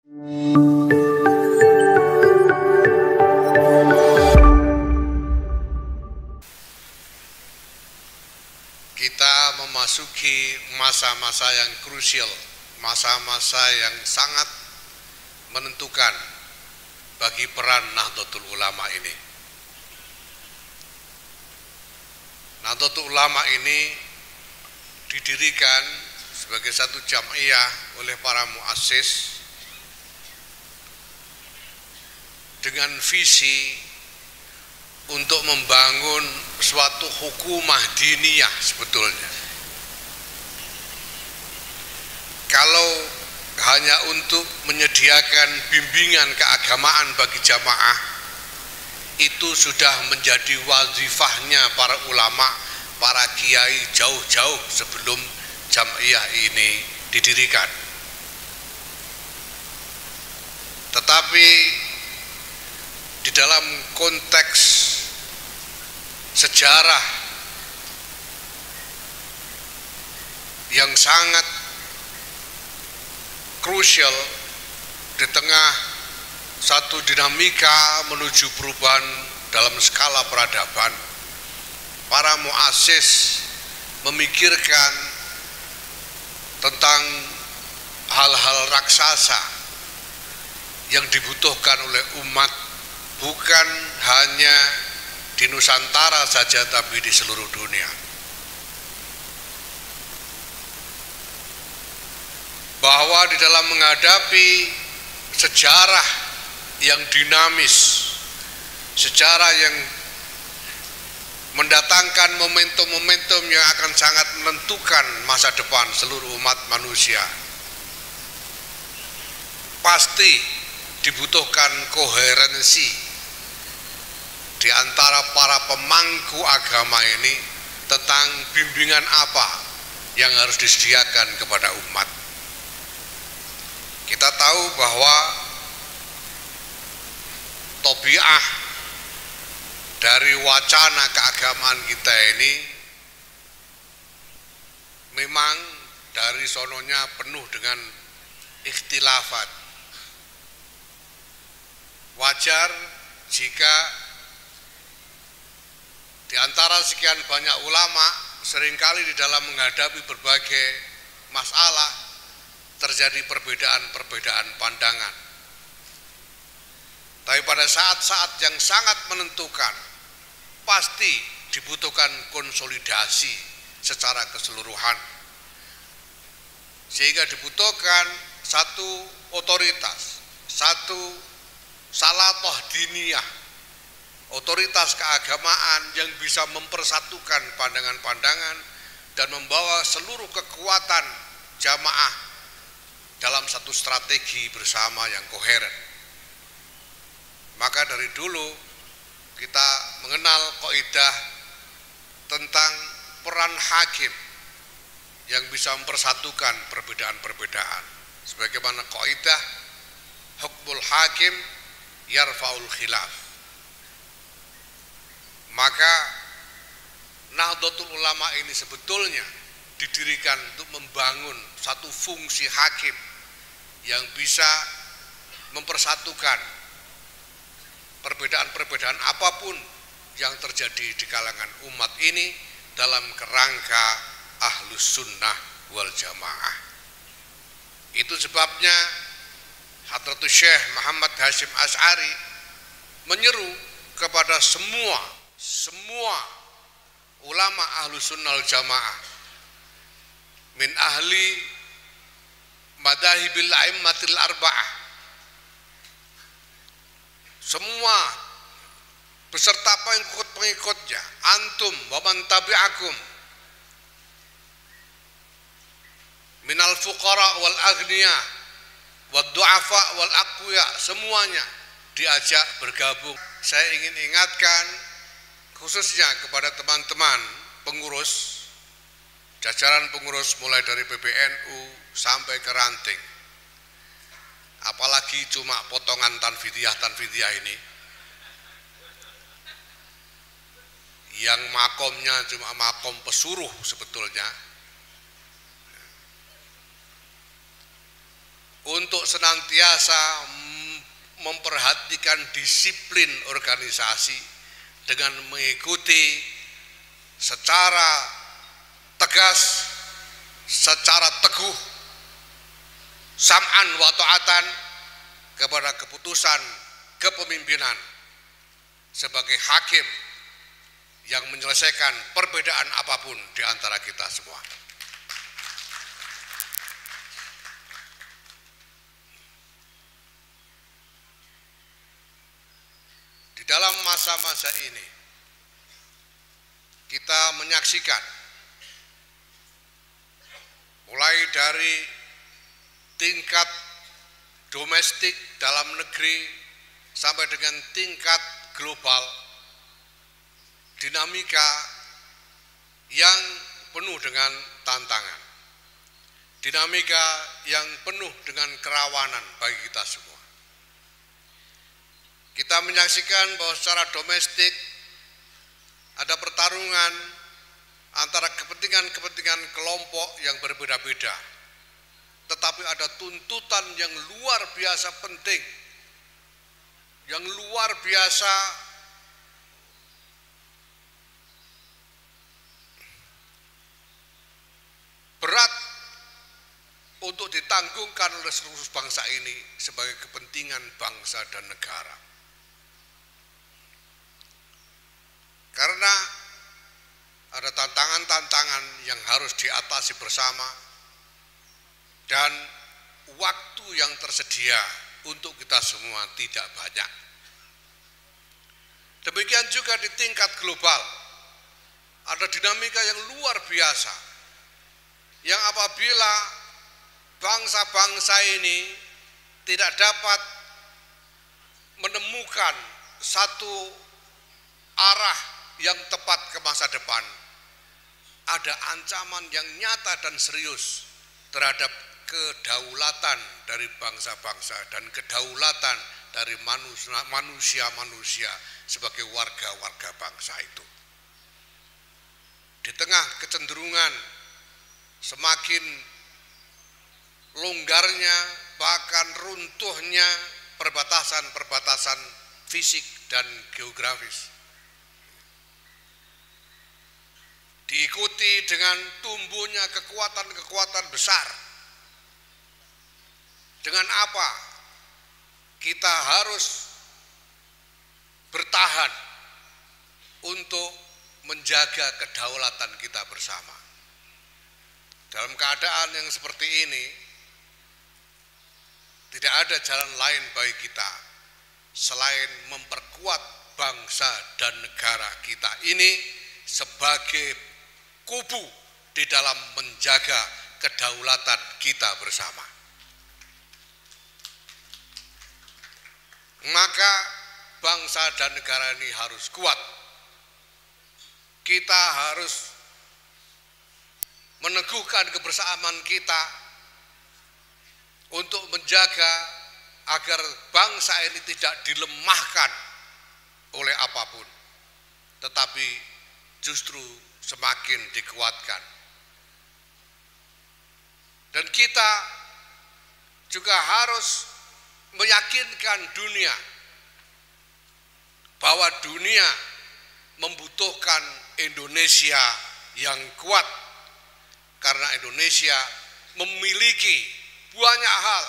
Kita memasuki masa-masa yang krusial, masa-masa yang sangat menentukan bagi peran Nahdlatul Ulama ini. Nahdlatul Ulama ini didirikan sebagai satu jam'iyah oleh para muassis dengan visi untuk membangun suatu hukumah diniyah sebetulnya. Kalau hanya untuk menyediakan bimbingan keagamaan bagi jamaah, itu sudah menjadi wazifahnya para ulama, para kiai jauh-jauh sebelum jam'iyah ini didirikan. Tetapi di dalam konteks sejarah yang sangat krusial di tengah satu dinamika menuju perubahan dalam skala peradaban, para muassis memikirkan tentang hal-hal raksasa yang dibutuhkan oleh umat, bukan hanya di Nusantara saja tapi di seluruh dunia. Bahwa di dalam menghadapi sejarah yang dinamis, sejarah yang mendatangkan momentum-momentum yang akan sangat menentukan masa depan seluruh umat manusia, pasti dibutuhkan koherensi di antara para pemangku agama ini tentang bimbingan apa yang harus disediakan kepada umat. Kita tahu bahwa tabiat dari wacana keagamaan kita ini memang dari sononya penuh dengan ikhtilafat. Wajar jika di antara sekian banyak ulama seringkali di dalam menghadapi berbagai masalah terjadi perbedaan-perbedaan pandangan. Tapi pada saat-saat yang sangat menentukan pasti dibutuhkan konsolidasi secara keseluruhan. Sehingga dibutuhkan satu otoritas, satu salatoh diniyah, otoritas keagamaan yang bisa mempersatukan pandangan-pandangan dan membawa seluruh kekuatan jamaah dalam satu strategi bersama yang koheren. Maka dari dulu kita mengenal kaidah tentang peran hakim yang bisa mempersatukan perbedaan-perbedaan. Sebagaimana kaidah hukmul hakim yarfa'ul khilaf. Maka Nahdlatul Ulama ini sebetulnya didirikan untuk membangun satu fungsi hakim yang bisa mempersatukan perbedaan-perbedaan apapun yang terjadi di kalangan umat ini dalam kerangka Ahlus Sunnah wal Jamaah. Itu sebabnya Hadratus Syekh Muhammad Hasyim Asy'ari menyeru kepada semua ulama Ahlus Sunnah wal Jamaah min ahli madhahibil a'immatil arba'ah, semua beserta pengikut-pengikutnya, antum wa man tabi'akum minal fuqara wal aghniya wad du'afa wal aqwiya, semuanya diajak bergabung. Saya ingin ingatkan khususnya kepada teman-teman pengurus, jajaran pengurus mulai dari PBNU sampai ke ranting, apalagi cuma potongan tanfidiyah ini yang makomnya cuma makom pesuruh sebetulnya, untuk senantiasa memperhatikan disiplin organisasi dengan mengikuti secara tegas, secara teguh, sam'an wa ta'atan kepada keputusan kepemimpinan sebagai hakim yang menyelesaikan perbedaan apapun di antara kita semua. Di dalam masa-masa ini kita menyaksikan mulai dari tingkat domestik dalam negeri sampai dengan tingkat global, dinamika yang penuh dengan tantangan, dinamika yang penuh dengan kerawanan bagi kita semua. Kita menyaksikan bahwa secara domestik ada pertarungan antara kepentingan-kepentingan kelompok yang berbeda-beda, tetapi ada tuntutan yang luar biasa penting, yang luar biasa berat untuk ditanggungkan oleh seluruh bangsa ini sebagai kepentingan bangsa dan negara. Karena ada tantangan-tantangan yang harus diatasi bersama dan waktu yang tersedia untuk kita semua tidak banyak. Demikian juga di tingkat global, ada dinamika yang luar biasa, yang apabila bangsa-bangsa ini tidak dapat menemukan satu arah yang tepat ke masa depan, ada ancaman yang nyata dan serius terhadap kedaulatan dari bangsa-bangsa dan kedaulatan dari manusia-manusia sebagai warga-warga bangsa itu. Di tengah kecenderungan semakin longgarnya bahkan runtuhnya perbatasan-perbatasan fisik dan geografis, diikuti dengan tumbuhnya kekuatan-kekuatan besar. Dengan apa kita harus bertahan untuk menjaga kedaulatan kita bersama. Dalam keadaan yang seperti ini, tidak ada jalan lain bagi kita selain memperkuat bangsa dan negara kita ini sebagai kubu di dalam menjaga kedaulatan kita bersama. Maka bangsa dan negara ini harus kuat. Kita harus meneguhkan kebersamaan kita untuk menjaga agar bangsa ini tidak dilemahkan oleh apapun, tetapi justru semakin dikuatkan. Dan kita juga harus meyakinkan dunia bahwa dunia membutuhkan Indonesia yang kuat, karena Indonesia memiliki banyak hal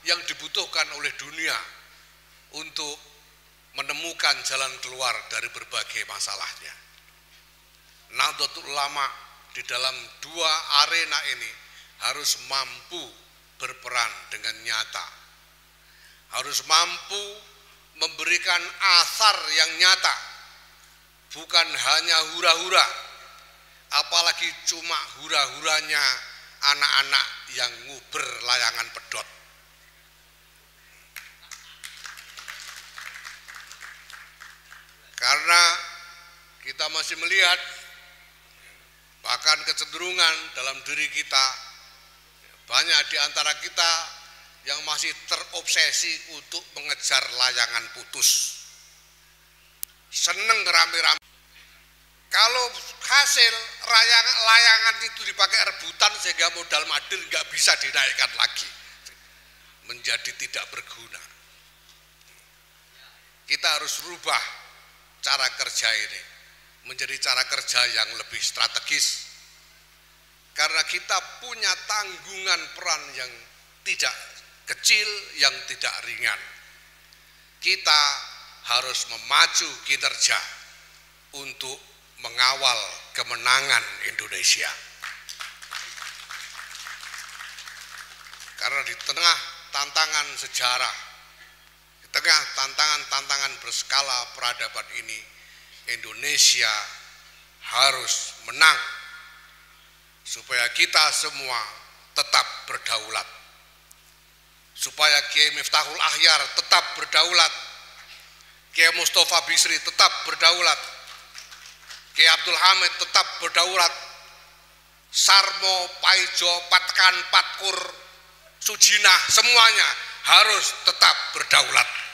yang dibutuhkan oleh dunia untuk menemukan jalan keluar dari berbagai masalahnya. Nahdlatul Ulama di dalam dua arena ini harus mampu berperan dengan nyata, harus mampu memberikan asar yang nyata, bukan hanya hura-hura, apalagi cuma hura-huranya anak-anak yang nguber layangan pedot. Karena kita masih melihat bahkan kecenderungan dalam diri kita, banyak di antara kita yang masih terobsesi untuk mengejar layangan putus. Seneng rame-rame. Kalau hasil layangan itu dipakai rebutan sehingga modal madil nggak bisa dinaikkan lagi. menjadi tidak berguna. Kita harus rubah cara kerja ini menjadi cara kerja yang lebih strategis, karena kita punya tanggungan peran yang tidak kecil, yang tidak ringan. Kita harus memacu kinerja untuk mengawal kemenangan Indonesia. Karena di tengah tantangan sejarah, di tengah tantangan-tantangan berskala peradaban ini, Indonesia harus menang supaya kita semua tetap berdaulat, supaya Kiai Miftahul Akhyar tetap berdaulat, Kiai Mustafa Bisri tetap berdaulat, Kiai Abdul Hamid tetap berdaulat, Sarmo, Paijo, Patkan, Patkur, Sujinah, semuanya harus tetap berdaulat.